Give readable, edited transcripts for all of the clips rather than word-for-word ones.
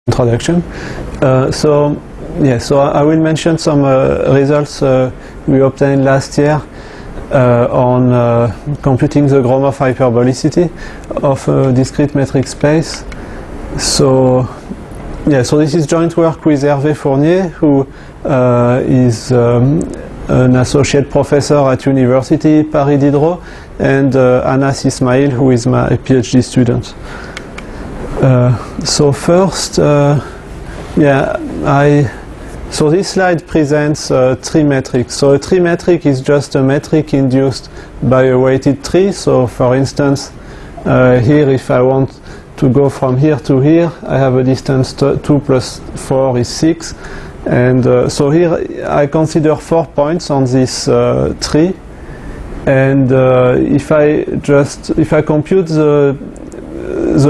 introduction. So I will mention some results we obtained last year on computing the Gromov hyperbolicity of a discrete metric space. So this is joint work with Hervé Fournier, who is an associate professor at University Paris Diderot, and Anas Ismail, who is my PhD student. So first, so this slide presents a tree metric. So a tree metric is just a metric induced by a weighted tree. So for instance, here if I want to go from here to here, I have a distance 2 plus 4 is 6. And so here I consider 4 points on this tree. And if I compute the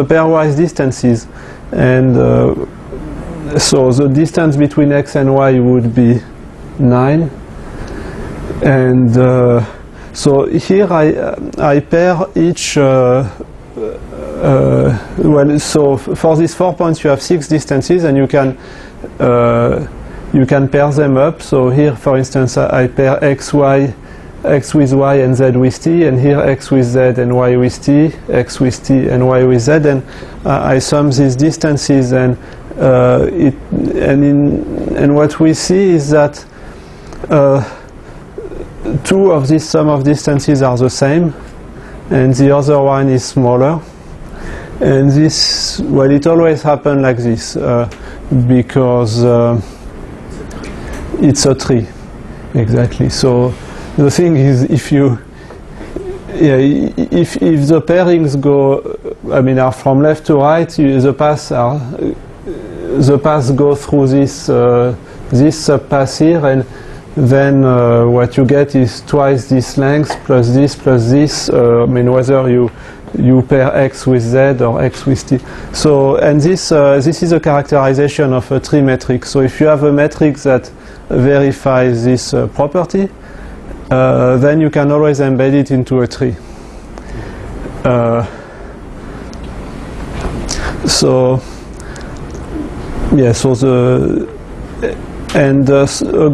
pairwise distances, and so the distance between x and y would be 9, and so here I pair each well, so for these 4 points you have 6 distances, and you can pair them up. So here for instance I pair x with y and z with t, and here x with z and y with t, x with t and y with z, and I sum these distances, and what we see is that 2 of this sum of distances are the same, and the other one is smaller. And this, well, it always happens like this because it's a tree, exactly. So the thing is, if the pairings go, are from left to right, the paths go through this subpath here, and then what you get is twice this length plus this, whether you pair x with z or x with t. So, and this is a characterization of a tree metric. So if you have a metric that verifies this property, then you can always embed it into a tree. A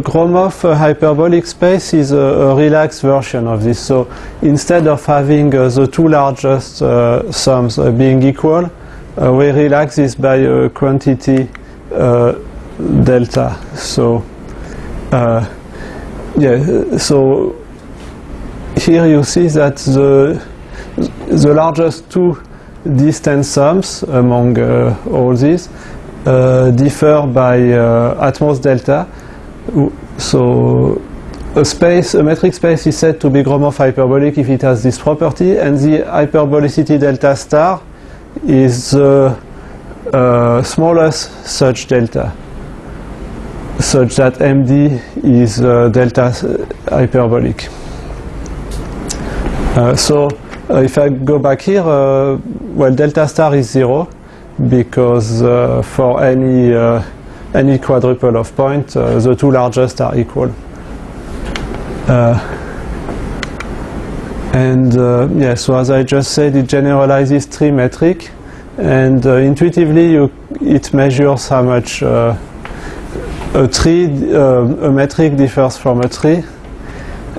Gromov hyperbolic space is a relaxed version of this. So instead of having the two largest sums being equal, we relax this by a quantity delta. So so here you see that the largest two distance sums among all these differ by at most delta. So a metric space is said to be Gromov hyperbolic if it has this property, and the hyperbolicity delta star is the smallest such delta, such that MD is delta hyperbolic. So if I go back here, well, delta star is 0, because for any quadruple of points, the two largest are equal. So as I just said, it generalizes tree metric, and intuitively it measures how much a metric differs from a tree.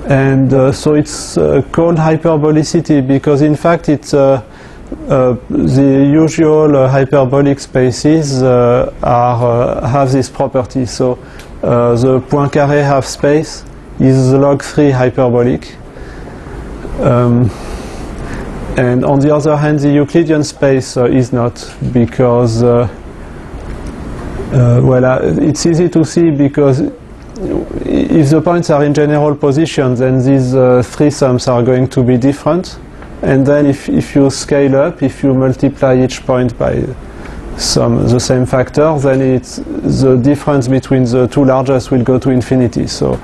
And so it's called hyperbolicity because in fact it's the usual hyperbolic spaces have this property. So the Poincaré half space is log3 hyperbolic. And on the other hand, the Euclidean space is not, because it's easy to see, because if the points are in general positions, then these three sums are going to be different. And then if you scale up, if you multiply each point by the same factor, then the difference between the two largest will go to infinity. So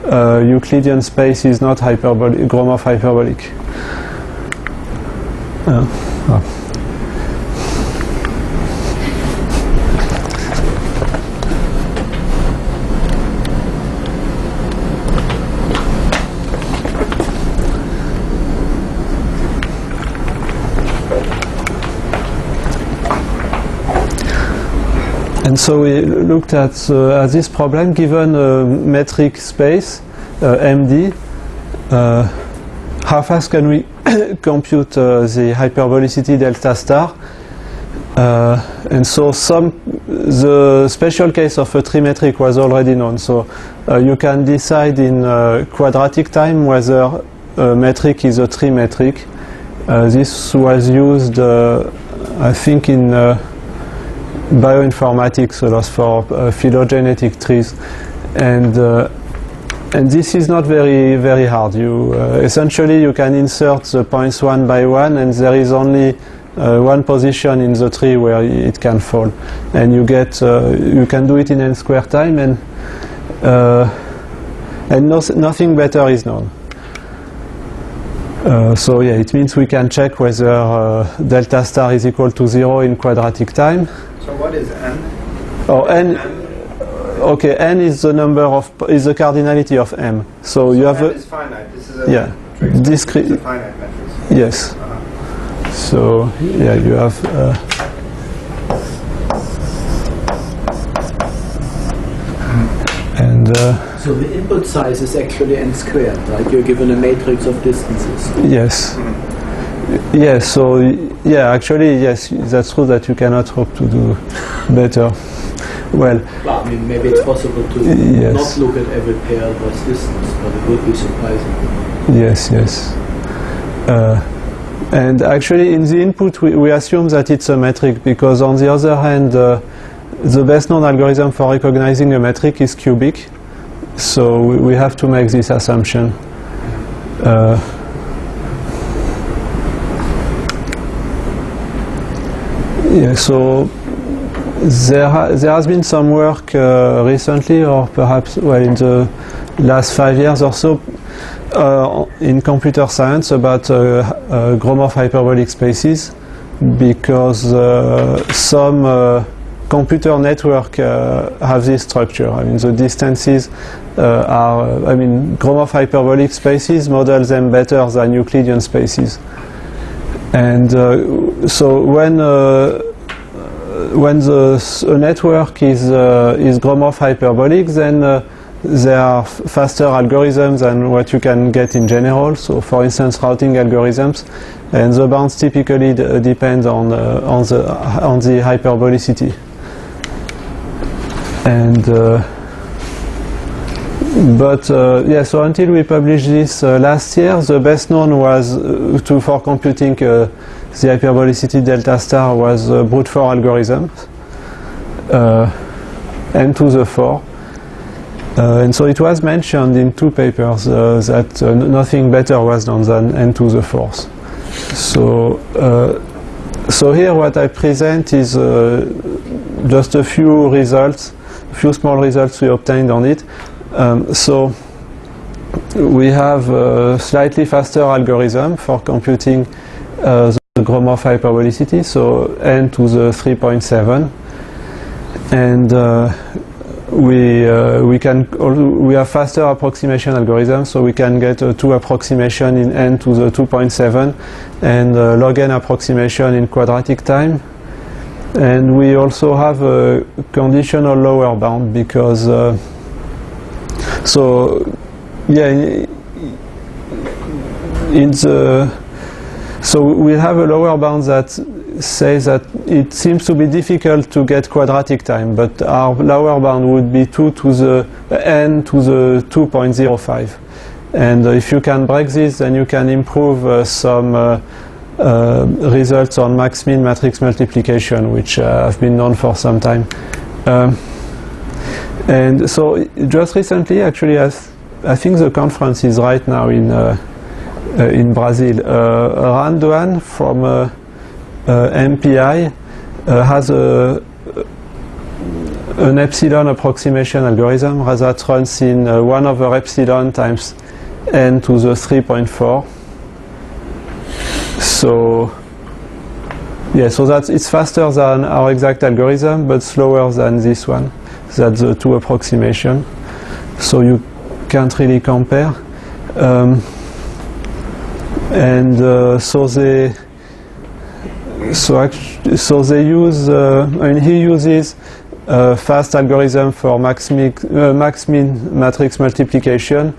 Euclidean space is not Gromov hyperbolic. And so we looked at this problem. Given a metric space, MD, how fast can we compute the hyperbolicity delta star? And so the special case of a trimetric was already known. So you can decide in quadratic time whether a metric is a trimetric. This was used, I think, in bioinformatics, a lot for phylogenetic trees, and this is not very hard. You essentially you can insert the points one by one, and there is only one position in the tree where it can fall, and you get you can do it in n square time, and nothing better is known. So yeah, it means we can check whether delta star is equal to 0 in quadratic time. So what is n? Oh, n. Okay, n is the number of is the cardinality of m. So you have n a is finite. This is a yeah discrete. It's a finite matrix. Yes. So yeah, you have. And so the input size is actually n squared, right? You're given a matrix of distances. yes. Yes, so yeah, actually, yes, that's true that you cannot hope to do better. Well, I mean, maybe it's possible to yes. not look at every pair by distance, but it would be surprising. Yes, yes. And actually, in the input, we assume that it's a metric, because on the other hand, the best known algorithm for recognizing a metric is cubic. So we have to make this assumption. Yeah, so there has been some work recently, or perhaps well in the last 5 years or so, in computer science about Gromov hyperbolic spaces, because some computer network have this structure. I mean, the distances are, I mean, Gromov hyperbolic spaces model them better than Euclidean spaces. And so when a network is Gromov hyperbolic, then there are faster algorithms than what you can get in general. So, for instance, routing algorithms, and the bounds typically depend on the hyperbolicity. And yeah, so until we published this last year, the best known was for computing the hyperbolicity delta star was brute force algorithm, n to the 4. And so it was mentioned in 2 papers that nothing better was done than n to the 4th. So here what I present is just a few results, a few small results we obtained on it. So we have a slightly faster algorithm for computing the Gromov hyperbolicity, so n to the 3.7, and we have faster approximation algorithm, so we can get a 2 approximation in n to the 2.7 and log n approximation in quadratic time. And we also have a conditional lower bound, because so yeah, so we have a lower bound that says that it seems to be difficult to get quadratic time, but our lower bound would be 2 to the n to the 2.05. And if you can break this, then you can improve some results on max-min matrix multiplication, which have been known for some time. And so just recently, actually, I think the conference is right now in Brazil. Randuan from MPI has an epsilon approximation algorithm that runs in 1 over epsilon times n to the 3.4. So yeah, so it's faster than our exact algorithm, but slower than this one. That's the 2 approximation. So you can't really compare. So they use. I mean, he uses fast algorithm for max-min matrix multiplication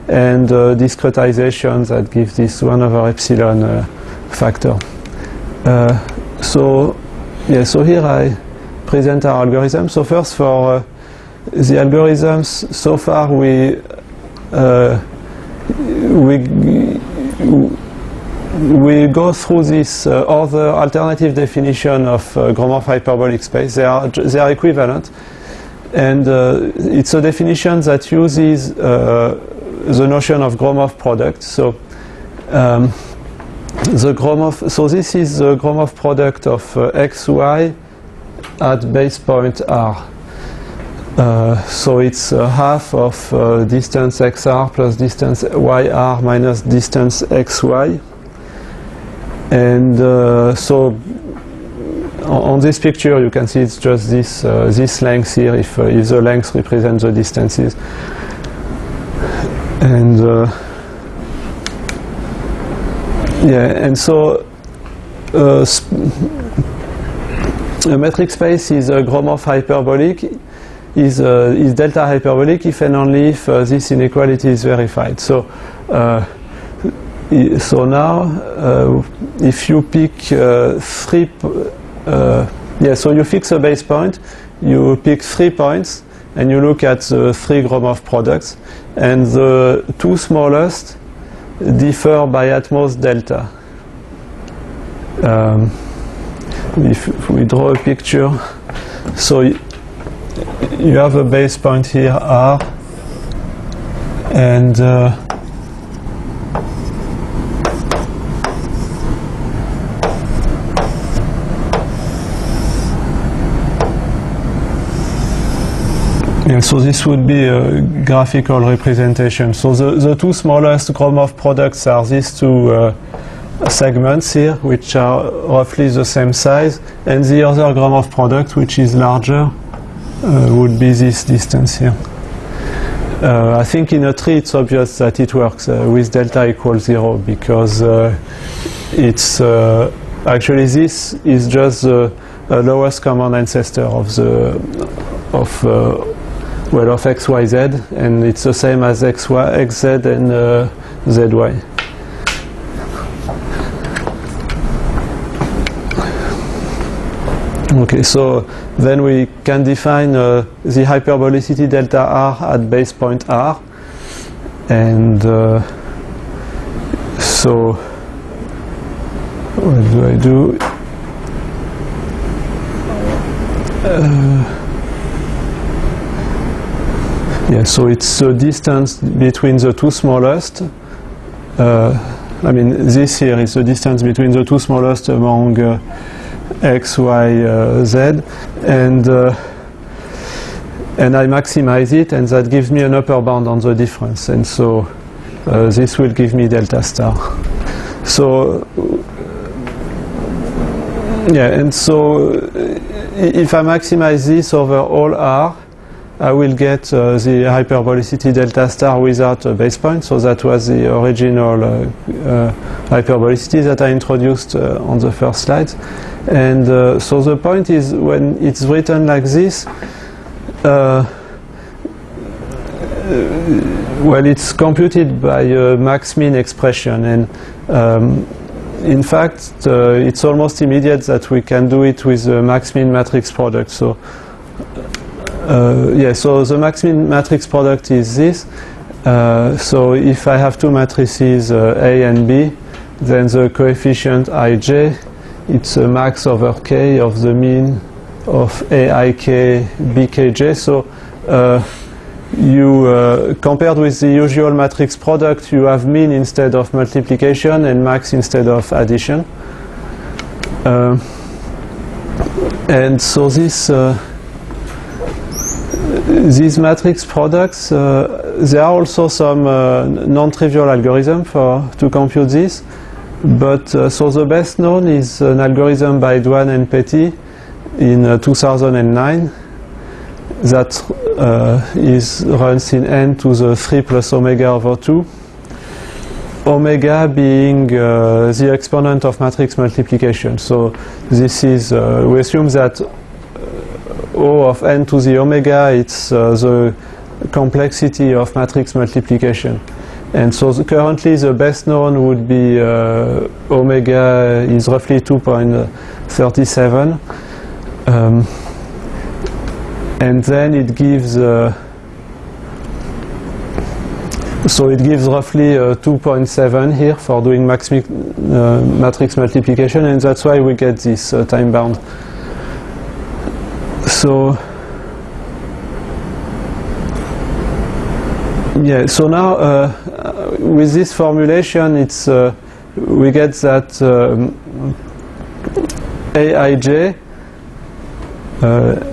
and discretization that gives this 1 over epsilon factor. So here I present our algorithm. So first for the algorithms, so far we go through this other alternative definition of Gromov hyperbolic space. They are equivalent, and it's a definition that uses the notion of Gromov product. So this is the Gromov product of xy at base point r. So it's half of distance xr plus distance yr minus distance xy. And so on this picture you can see it's just this length here if the length represents the distances. And and so a metric space is a Gromov hyperbolic, is delta hyperbolic if and only if this inequality is verified. So now if you pick so you fix a base point, you pick 3 points and you look at the 3 Gromov products, and the 2 smallest differ by at most delta. If we draw a picture, so you have a base point here r, and so this would be a graphical representation. So the 2 smallest Gromov products are these 2 segments here, which are roughly the same size, and the other Gromov product, which is larger, would be this distance here. I think in a tree it's obvious that it works with delta equals 0, because it's actually this is just the lowest common ancestor of xyz, and it's the same as xz and zy. Okay, so then we can define the hyperbolicity delta r at base point r, and so what do I do? So it's the distance between the 2 smallest. I mean, this here is the distance between the 2 smallest among x, y, z, and I maximize it, and that gives me an upper bound on the difference, and so this will give me delta star. So and so if I maximize this over all r, I will get the hyperbolicity delta star without a base point. So that was the original hyperbolicity that I introduced on the first slide. And so the point is, when it's written like this, well, it's computed by a max-min expression, and in fact it's almost immediate that we can do it with the max-min matrix product. So so the max-min matrix product is this. So if I have 2 matrices A and B, then the coefficient ij, it's a max over k of the mean of aik bkj. So you compared with the usual matrix product, you have mean instead of multiplication and max instead of addition. And so these matrix products, there are also some non-trivial algorithm to compute this, but so the best known is an algorithm by Duan and Petit in 2009 that runs in n to the 3 plus omega over 2, omega being the exponent of matrix multiplication. So this is, we assume that O of n to the omega, it's the complexity of matrix multiplication. And so currently the best known would be omega is roughly 2.37. And then it gives so it gives roughly 2.7 here for doing matrix multiplication, and that's why we get this time bound. So yeah, so now with this formulation, it's we get that Aij.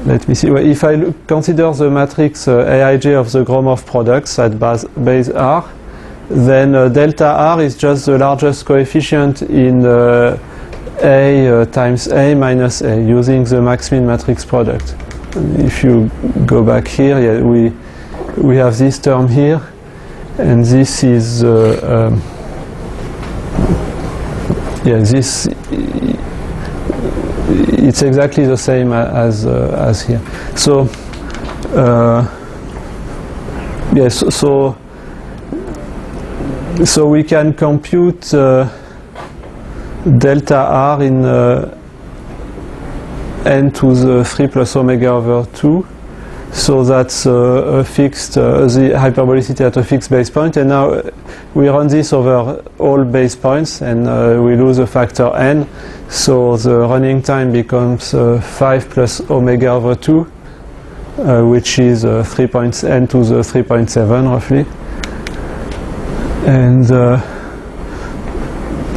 Let me see. Well, if I consider the matrix Aij of the Gromov products at base R, then delta R is just the largest coefficient in A times A minus A using the max-min matrix product. If you go back here, yeah, we have this term here, and this is yeah, this. It's exactly the same as here. So yes, so we can compute delta R in n to the 3 plus omega over 2. So that's a fixed the hyperbolicity at a fixed base point, and now we run this over all base points, and we lose a factor n. So the running time becomes 5 plus omega over 2, which is n to the 3.7 roughly. And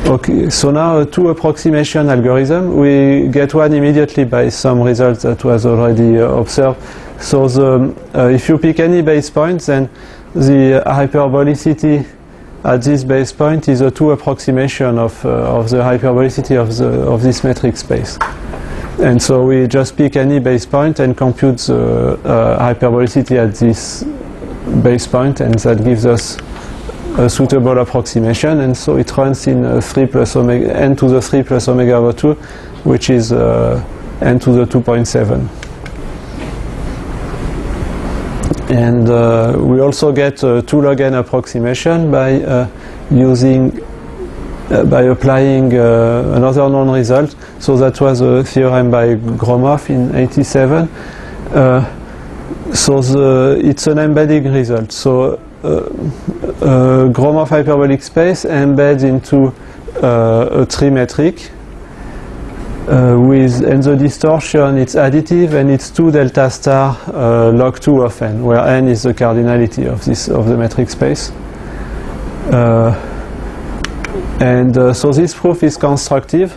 okay, so now a two approximation algorithm. We get one immediately by some result that was already observed. So if you pick any base point, then the hyperbolicity at this base point is a two approximation of the hyperbolicity of this metric space. And so we just pick any base point and compute the hyperbolicity at this base point, and that gives us a suitable approximation. And so it runs in 3 plus omega, n to the 3 plus omega over 2, which is n to the 2.7. And we also get a 2 log n approximation by by applying another known result. So that was a theorem by Gromov in '87. So it's an embedding result. So Gromov hyperbolic space embeds into a tree metric. And the distortion, it's additive, and it's 2 delta star log 2 of n, where n is the cardinality of the metric space. So this proof is constructive,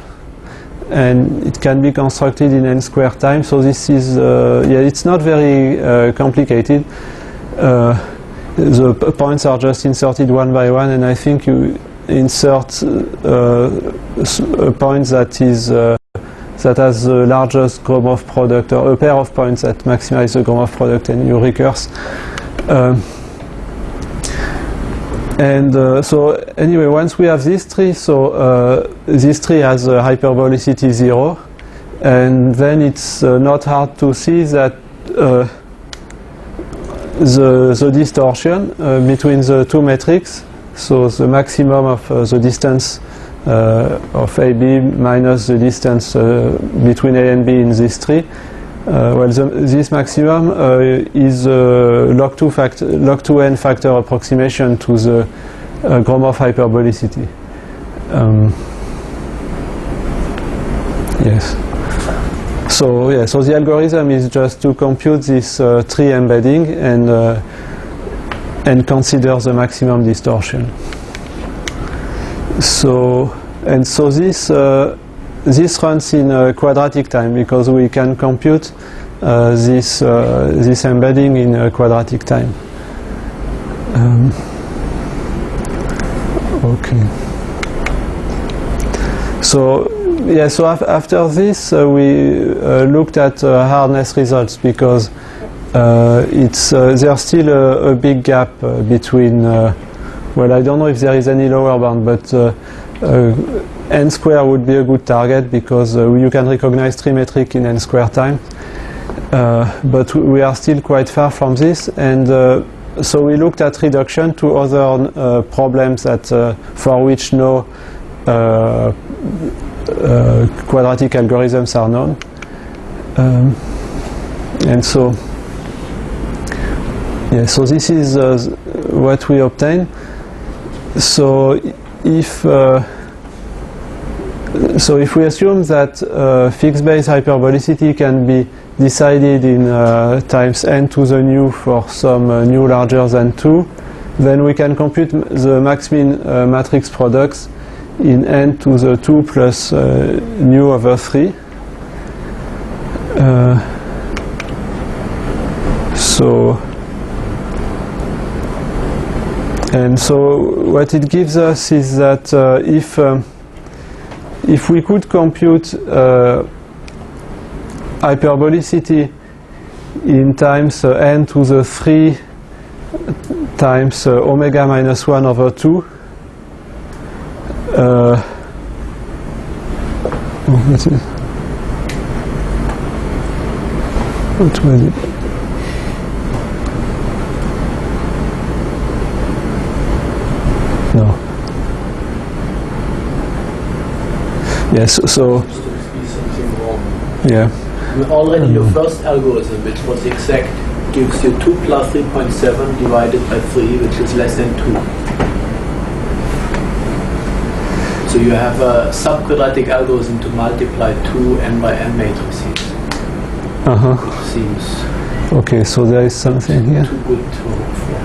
and it can be constructed in n squared time. So this is yeah, it's not very complicated. The points are just inserted one by one, and I think you insert a point that is that has the largest Gromov product, or a pair of points that maximize the Gromov product, and you recurse. So anyway, once we have this tree, so this tree has a hyperbolicity 0, and then it's not hard to see that the distortion between the two metrics, so the maximum of the distance of AB minus the distance between A and B in this tree, well, this maximum is log 2n factor approximation to the Gromov hyperbolicity. Yes. So yeah, so the algorithm is just to compute this tree embedding and consider the maximum distortion. So this runs in quadratic time, because we can compute this embedding in quadratic time. Okay. So yeah, so after this we looked at hardness results, because there's still a big gap between. Well, I don't know if there is any lower bound, but n square would be a good target, because you can recognize tree metric in n square time. but we are still quite far from this, and so we looked at reduction to other problems that for which no quadratic algorithms are known, and so yeah, so this is what we obtain. So if we assume that fixed base hyperbolicity can be decided in times n to the nu for some nu larger than 2, then we can compute the max-min matrix products in n to the 2 plus nu over 3. And so what it gives us is that if we could compute hyperbolicity in times n to the 3 times omega minus 1 over 2, what was it? No. Yes, so Seems to be something wrong. yeah. Already your first algorithm, which was exact, gives you 2 plus 3.7 divided by 3, which is less than 2. So you have a subquadratic algorithm to multiply 2 n by n matrices, which seems Okay, so there is something here. too good to hope for.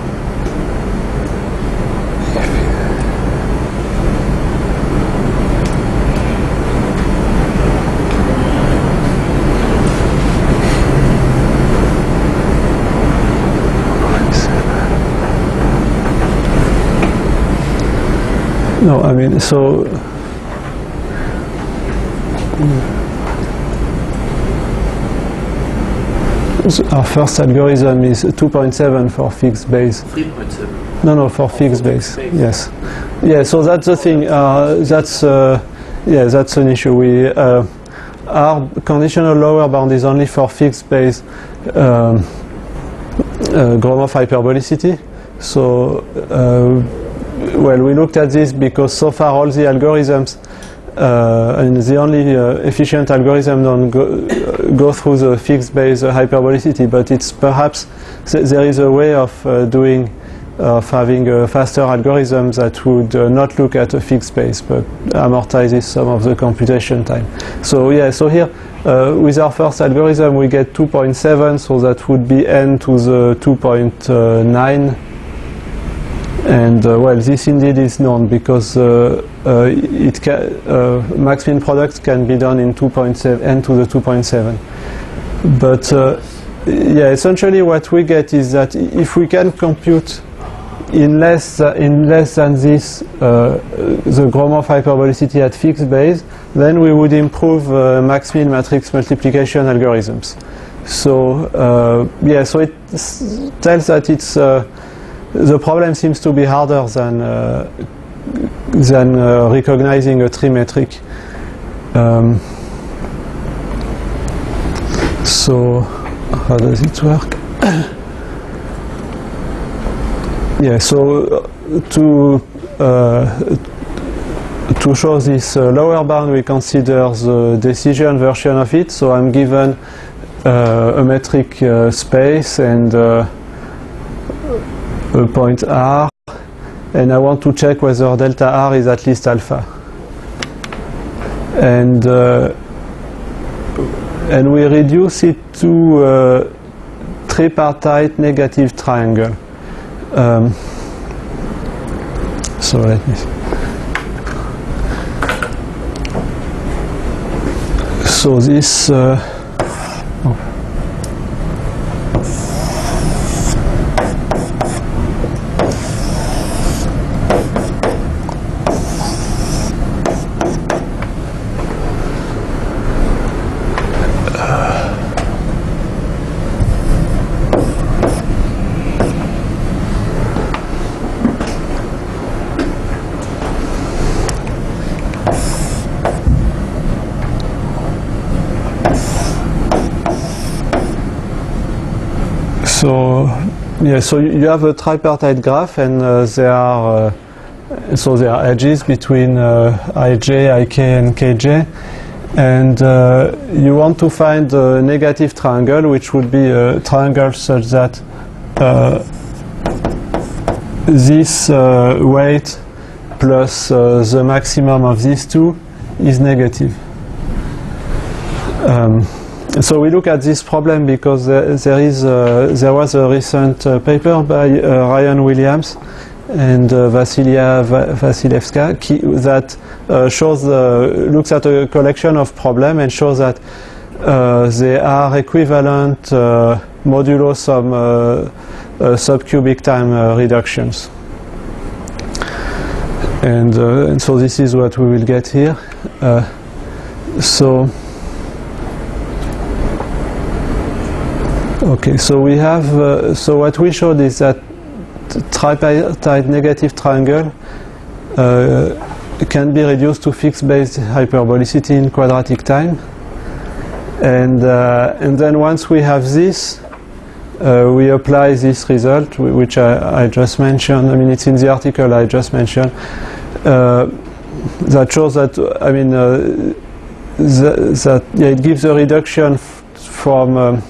No, I mean, so our first algorithm is 2.7 for fixed base. 3.7. No, for fixed base. Yes. Yeah, so that's the thing. That's an issue. Our conditional lower bound is only for fixed base Gromov hyperbolicity. So well, we looked at this because so far all the algorithms, and the only efficient algorithm don't go through the fixed base hyperbolicity, but it's perhaps there is a way of having a faster algorithm that would not look at a fixed base but amortizes some of the computation time. So yeah, so here with our first algorithm we get 2.7, so that would be n to the 2.9. And well, this indeed is known because max-min products can be done in 2.7 n to the 2.7. But yeah, essentially what we get is that if we can compute in less than this the Gromov hyperbolicity at fixed base, then we would improve max-min matrix multiplication algorithms. So yeah, so it tells that it's the problem seems to be harder than recognizing a trimetric. So how does it work? Yeah, so to show this lower bound, we consider the decision version of it. So I'm given a metric space and a point R, and I want to check whether delta R is at least alpha. And we reduce it to a tripartite negative triangle. So let me see. So this So yeah, so you have a tripartite graph, and there are edges between ij, ik, and kj, and you want to find a negative triangle, which would be a triangle such that this weight plus the maximum of these two is negative. So we look at this problem because there was a recent paper by Ryan Williams and Vasilia Vasilevska that looks at a collection of problems and shows that they are equivalent modulo some subcubic time reductions. And so this is what we will get here. Okay, so we have, so what we showed is that tripartite negative triangle can be reduced to fixed base hyperbolicity in quadratic time. And then once we have this, we apply this result, which I just mentioned. I mean, it's in the article I just mentioned, that shows that, I mean, it gives a reduction from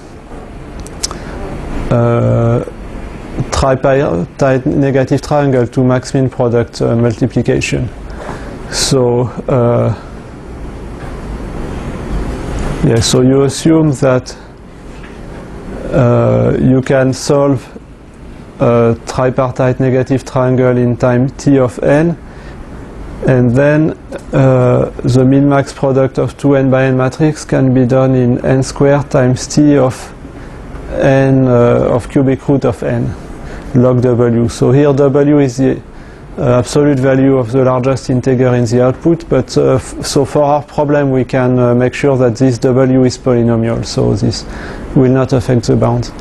tripartite negative triangle to max-min product multiplication. So yeah, so you assume that you can solve a tripartite negative triangle in time t of n, and then the min-max product of 2n by n matrix can be done in n squared times t of n of cubic root of n log w. So here w is the absolute value of the largest integer in the output, but so for our problem we can make sure that this w is polynomial, so this will not affect the bounds.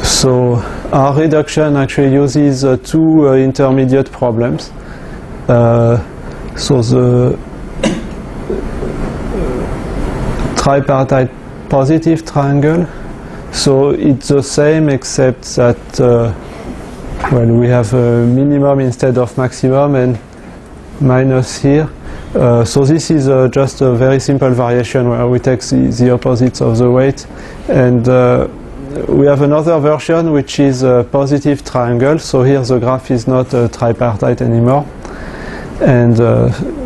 So our reduction actually uses two intermediate problems. So the tripartite positive triangle, so it's the same except that well, we have a minimum instead of maximum and minus here. So this is just a very simple variation where we take the opposites of the weight, and we have another version which is a positive triangle. So here the graph is not tripartite anymore, and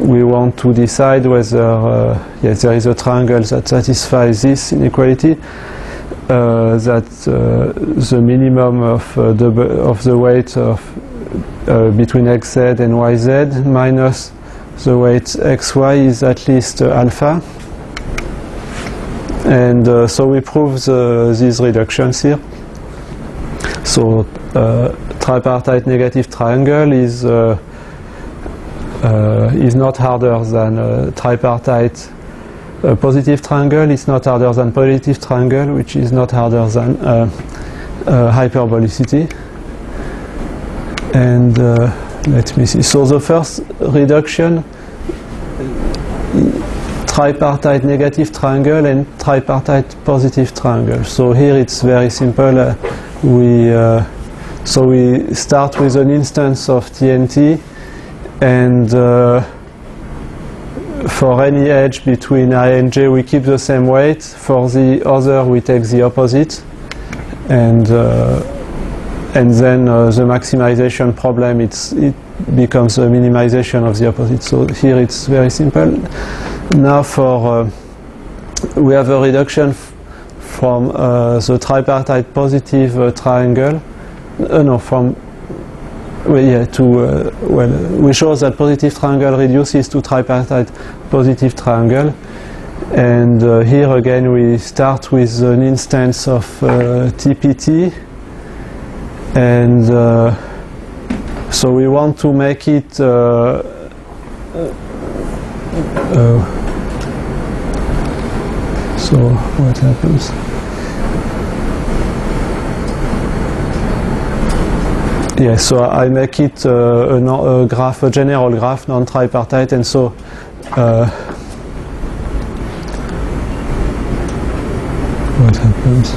we want to decide whether yes, there is a triangle that satisfies this inequality, that the minimum of the weight of between xz and yz minus the weight xy is at least alpha. And so we prove these reductions here. So tripartite negative triangle is not harder than tripartite positive triangle. It's not harder than positive triangle, which is not harder than hyperbolicity. And let me see. So the first reduction, tripartite negative triangle and tripartite positive triangle. So here it's very simple. So we start with an instance of TNT, and for any edge between I and j we keep the same weight. For the other we take the opposite, and then the maximization problem, it becomes a minimization of the opposite. So here it's very simple. Now for we have a reduction from the tripartite positive triangle. No, from well, yeah, to well, we show that positive triangle reduces to tripartite positive triangle, and here again we start with an instance of TPT, and so we want to make it so what happens? Yes, so I make it a graph, a general graph, non-tripartite, and so what happens.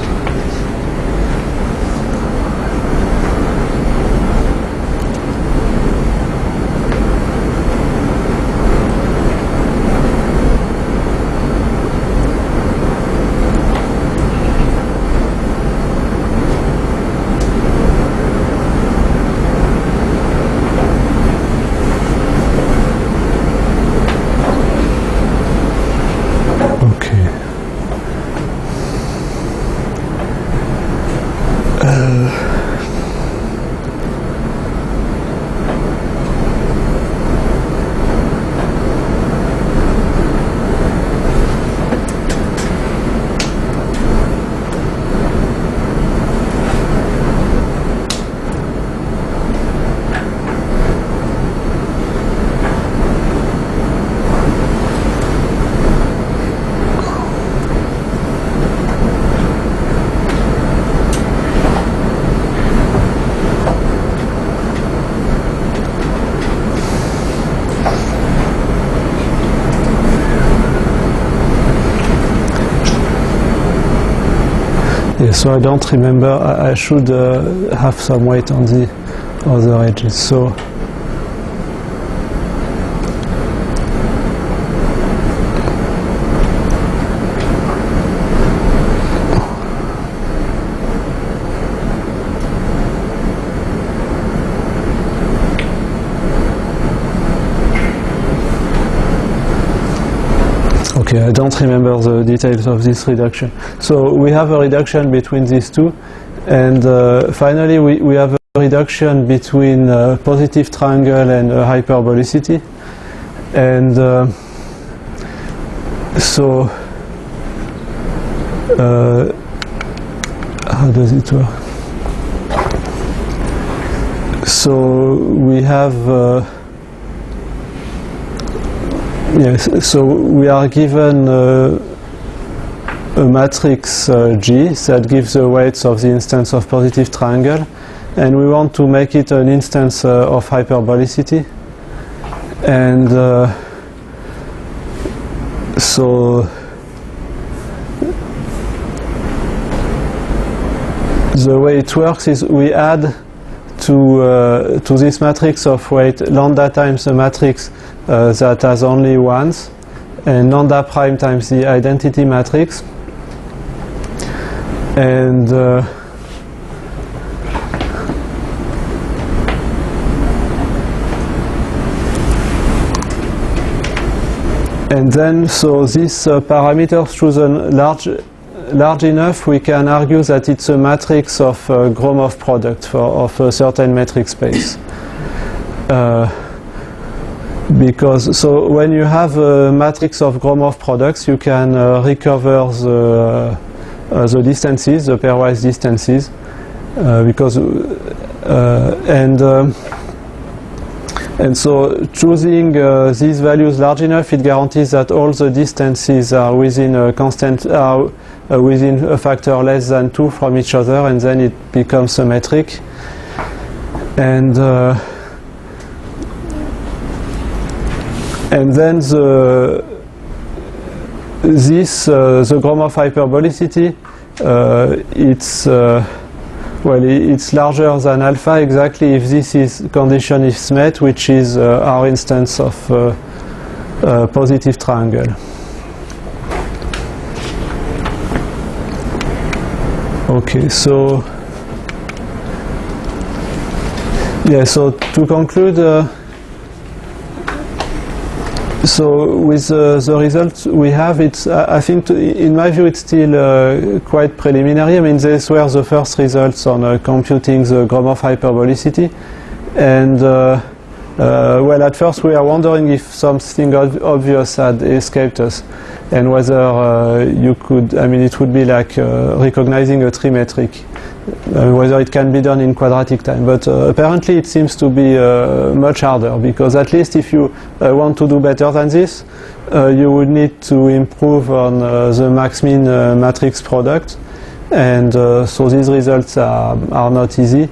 Yeah, so I don't remember, I should have some weight on the other edges. So okay, I don't remember the details of this reduction. So we have a reduction between these two, and finally we have a reduction between positive triangle and hyperbolicity. And so how does it work? So we have yes, so we are given a matrix G that gives the weights of the instance of positive triangle, and we want to make it an instance of hyperbolicity. And so the way it works is we add to this matrix of weight lambda times the matrix that has only ones, and lambda prime times the identity matrix, and then so this parameters chosen large enough, we can argue that it's a matrix of Gromov product of a certain metric space. Because so when you have a matrix of Gromov products, you can recover the distances, the pairwise distances, because and so choosing these values large enough, it guarantees that all the distances are within a constant, within a factor less than 2 from each other, and then it becomes symmetric. And then the Gromov hyperbolicity, it's larger than alpha exactly if this condition is met, which is our instance of positive triangle. Okay, so yeah, so to conclude, so with the results we have, it's I think in my view it's still quite preliminary. I mean, these were the first results on computing the Gromov hyperbolicity, and well, at first we are wondering if something obvious had escaped us, and whether you could, I mean, it would be like recognizing a trimetric, whether it can be done in quadratic time. But apparently it seems to be much harder, because at least if you want to do better than this, you would need to improve on the max-min matrix product, and so these results are not easy.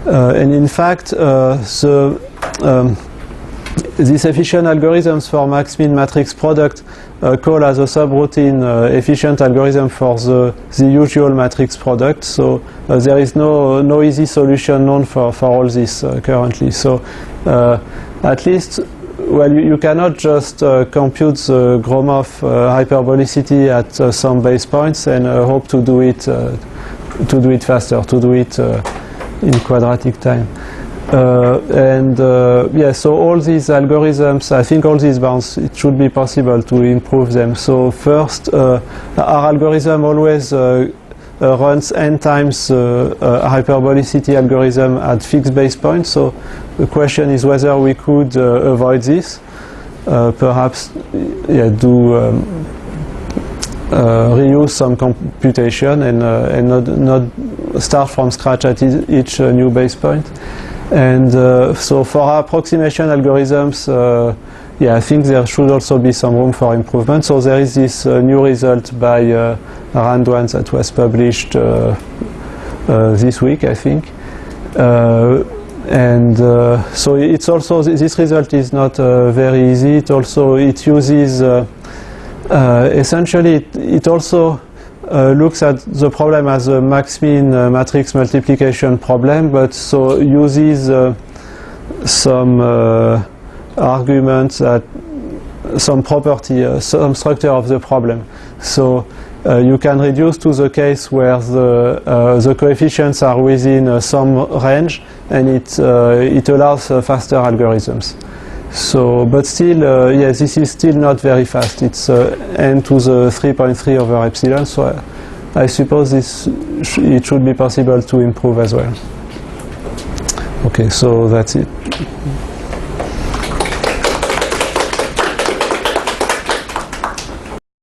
And in fact, these efficient algorithms for max-min matrix product call as a subroutine efficient algorithm for the usual matrix product. So there is no easy solution known for all this currently. So at least, well, you cannot just compute the Gromov hyperbolicity at some base points and hope to do it faster, to do it in quadratic time. Yeah, so all these algorithms, I think all these bounds, it should be possible to improve them. So first, our algorithm always runs n times hyperbolicity algorithm at fixed base points. So the question is whether we could avoid this. Perhaps, yeah, reuse some computation and not start from scratch at each new base point. And so for our approximation algorithms, yeah, I think there should also be some room for improvement. So there is this new result by Randwan that was published this week, I think. So it's also, this result is not very easy. It uses essentially it also looks at the problem as a max-min matrix multiplication problem, but so uses some arguments that some property, some structure of the problem. So you can reduce to the case where the coefficients are within some range, and it allows faster algorithms. So, but still, yes, this is still not very fast. It's n to the 3.3 over epsilon. So I suppose it should be possible to improve as well. Okay, so that's it.